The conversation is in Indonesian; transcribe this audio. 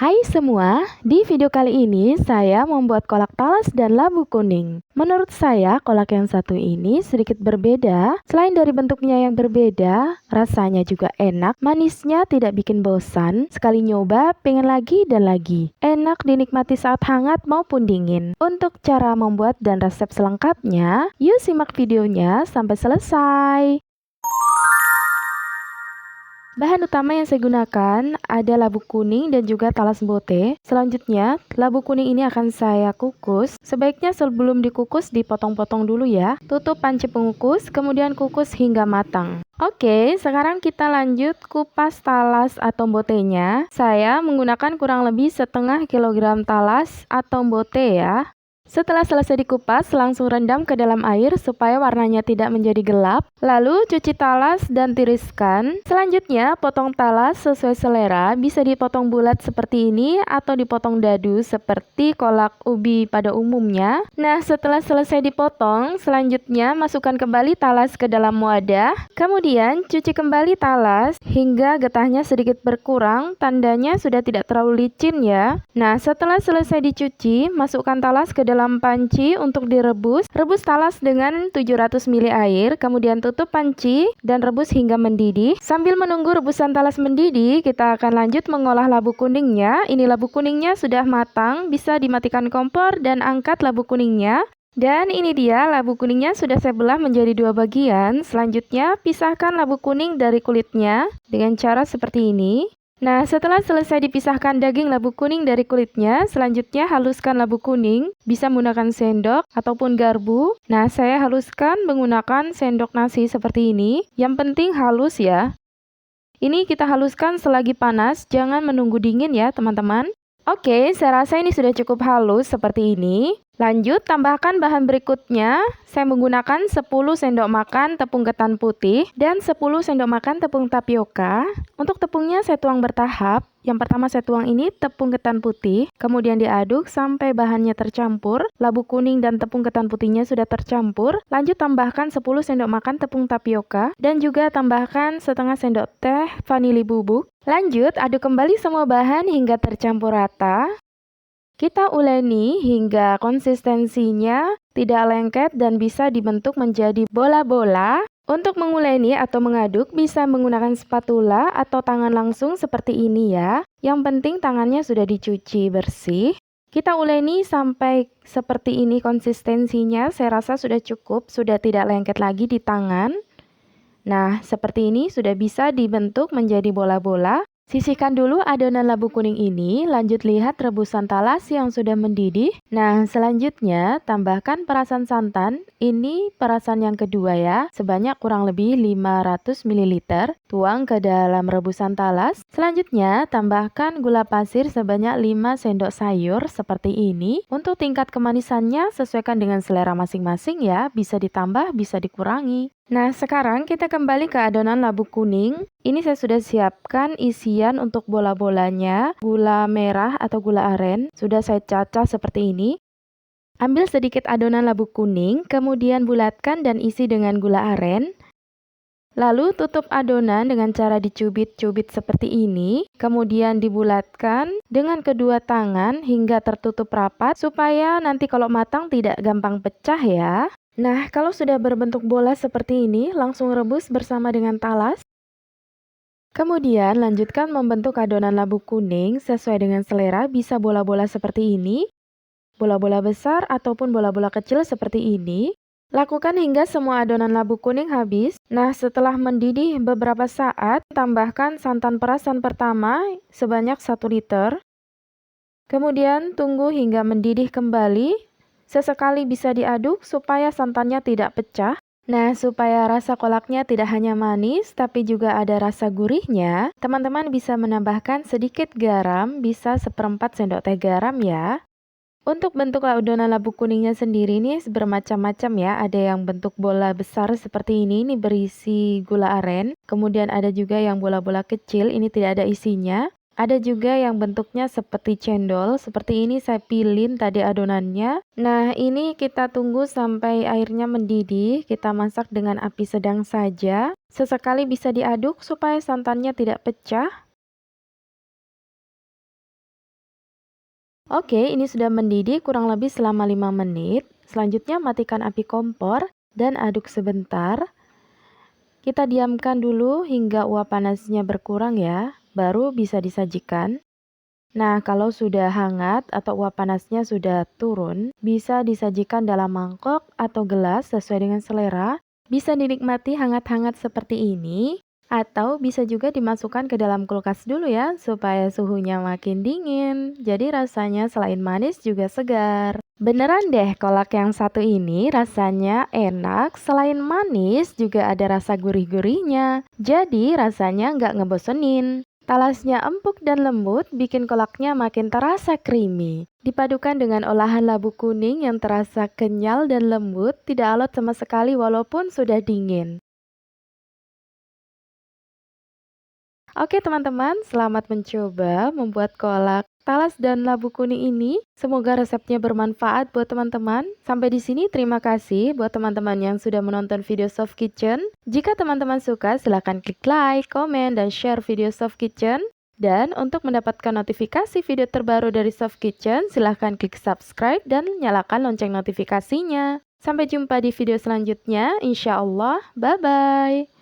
Hai semua, di video kali ini saya membuat kolak talas dan labu kuning. Menurut saya, kolak yang satu ini sedikit berbeda. Selain dari bentuknya yang berbeda, rasanya juga enak, manisnya tidak bikin bosan. Sekali nyoba, pengen lagi dan lagi. Enak dinikmati saat hangat maupun dingin. Untuk cara membuat dan resep selengkapnya, yuk simak videonya sampai selesai. Bahan utama yang saya gunakan ada labu kuning dan juga talas bote. Selanjutnya, labu kuning ini akan saya kukus. Sebaiknya sebelum dikukus dipotong-potong dulu ya. Tutup panci pengukus, kemudian kukus hingga matang. Oke, sekarang kita lanjut kupas talas atau botenya. Saya menggunakan kurang lebih setengah kilogram talas atau bote ya. Setelah selesai dikupas, langsung rendam ke dalam air supaya warnanya tidak menjadi gelap. Lalu cuci talas dan tiriskan. Selanjutnya, potong talas sesuai selera. Bisa dipotong bulat seperti ini atau dipotong dadu seperti kolak ubi pada umumnya. Nah, setelah selesai dipotong, selanjutnya masukkan kembali talas ke dalam wadah. Kemudian, cuci kembali talas hingga getahnya sedikit berkurang. Tandanya sudah tidak terlalu licin ya. Nah, setelah selesai dicuci, masukkan talas ke dalam panci untuk direbus. Rebus talas dengan 700 ml air, kemudian tutup panci dan rebus hingga mendidih. Sambil menunggu rebusan talas mendidih, kita akan lanjut mengolah labu kuningnya. Ini labu kuningnya sudah matang, bisa dimatikan kompor dan angkat labu kuningnya. Dan ini dia labu kuningnya sudah saya belah menjadi dua bagian. Selanjutnya, pisahkan labu kuning dari kulitnya dengan cara seperti ini. Nah, setelah selesai dipisahkan daging labu kuning dari kulitnya, selanjutnya haluskan labu kuning, bisa menggunakan sendok ataupun garpu. Nah, saya haluskan menggunakan sendok nasi seperti ini. Yang penting halus ya. Ini kita haluskan selagi panas, jangan menunggu dingin ya teman-teman. Oke, saya rasa ini sudah cukup halus seperti ini. Lanjut, tambahkan bahan berikutnya. Saya menggunakan 10 sendok makan tepung ketan putih dan 10 sendok makan tepung tapioka. Untuk tepungnya saya tuang bertahap. Yang pertama saya tuang ini tepung ketan putih, kemudian diaduk sampai bahannya tercampur. Labu kuning dan tepung ketan putihnya sudah tercampur. Lanjut tambahkan 10 sendok makan tepung tapioka dan juga tambahkan setengah sendok teh vanili bubuk. Lanjut, aduk kembali semua bahan hingga tercampur rata. Kita uleni hingga konsistensinya tidak lengket dan bisa dibentuk menjadi bola-bola. Untuk menguleni atau mengaduk bisa menggunakan spatula atau tangan langsung seperti ini ya. Yang penting tangannya sudah dicuci bersih. Kita uleni sampai seperti ini konsistensinya, saya rasa sudah cukup, sudah tidak lengket lagi di tangan. Nah, seperti ini sudah bisa dibentuk menjadi bola-bola. Sisihkan dulu adonan labu kuning ini, lanjut lihat rebusan talas yang sudah mendidih. Nah, selanjutnya tambahkan perasan santan. Ini perasan yang kedua ya, sebanyak kurang lebih 500 ml. Tuang ke dalam rebusan talas. Selanjutnya, tambahkan gula pasir sebanyak 5 sendok sayur seperti ini. Untuk tingkat kemanisannya sesuaikan dengan selera masing-masing ya, bisa ditambah, bisa dikurangi. Nah, sekarang kita kembali ke adonan labu kuning. Ini saya sudah siapkan isian untuk bola-bolanya, gula merah atau gula aren. Sudah saya cacah seperti ini. Ambil sedikit adonan labu kuning, kemudian bulatkan dan isi dengan gula aren. Lalu tutup adonan dengan cara dicubit-cubit seperti ini. Kemudian dibulatkan dengan kedua tangan hingga tertutup rapat supaya nanti kalau matang tidak gampang pecah ya. Nah, kalau sudah berbentuk bola seperti ini, langsung rebus bersama dengan talas. Kemudian lanjutkan membentuk adonan labu kuning sesuai dengan selera, bisa bola-bola seperti ini, bola-bola besar ataupun bola-bola kecil seperti ini. Lakukan hingga semua adonan labu kuning habis. Nah, setelah mendidih beberapa saat, tambahkan santan perasan pertama sebanyak 1 liter. Kemudian tunggu hingga mendidih kembali. Sesekali bisa diaduk supaya santannya tidak pecah. Nah, supaya rasa kolaknya tidak hanya manis, tapi juga ada rasa gurihnya, teman-teman bisa menambahkan sedikit garam, bisa 1/4 sendok teh garam ya. Untuk bentuk adonan labu kuningnya sendiri ini bermacam-macam ya. Ada yang bentuk bola besar seperti ini berisi gula aren. Kemudian ada juga yang bola-bola kecil, ini tidak ada isinya. Ada juga yang bentuknya seperti cendol, seperti ini saya pilin tadi adonannya. Nah, ini kita tunggu sampai airnya mendidih, kita masak dengan api sedang saja. Sesekali bisa diaduk supaya santannya tidak pecah. Oke, ini sudah mendidih kurang lebih selama 5 menit. Selanjutnya matikan api kompor dan aduk sebentar. Kita diamkan dulu hingga uap panasnya berkurang ya, baru bisa disajikan. Nah, kalau sudah hangat atau uap panasnya sudah turun, bisa disajikan dalam mangkok atau gelas sesuai dengan selera. Bisa dinikmati hangat-hangat seperti ini, atau bisa juga dimasukkan ke dalam kulkas dulu ya, supaya suhunya makin dingin. Jadi rasanya selain manis juga segar. Beneran deh, kolak yang satu ini rasanya enak, selain manis juga ada rasa gurih-gurihnya. Jadi rasanya nggak ngebosenin. Talasnya empuk dan lembut bikin kolaknya makin terasa creamy. Dipadukan dengan olahan labu kuning yang terasa kenyal dan lembut, tidak alot sama sekali walaupun sudah dingin. Oke teman-teman, selamat mencoba membuat kolak talas dan labu kuning ini. Semoga resepnya bermanfaat buat teman-teman. Sampai di sini terima kasih buat teman-teman yang sudah menonton video Soft Kitchen. Jika teman-teman suka, silahkan klik like, komen, dan share video Soft Kitchen. Dan untuk mendapatkan notifikasi video terbaru dari Soft Kitchen, silahkan klik subscribe dan nyalakan lonceng notifikasinya. Sampai jumpa di video selanjutnya, insya Allah. Bye-bye.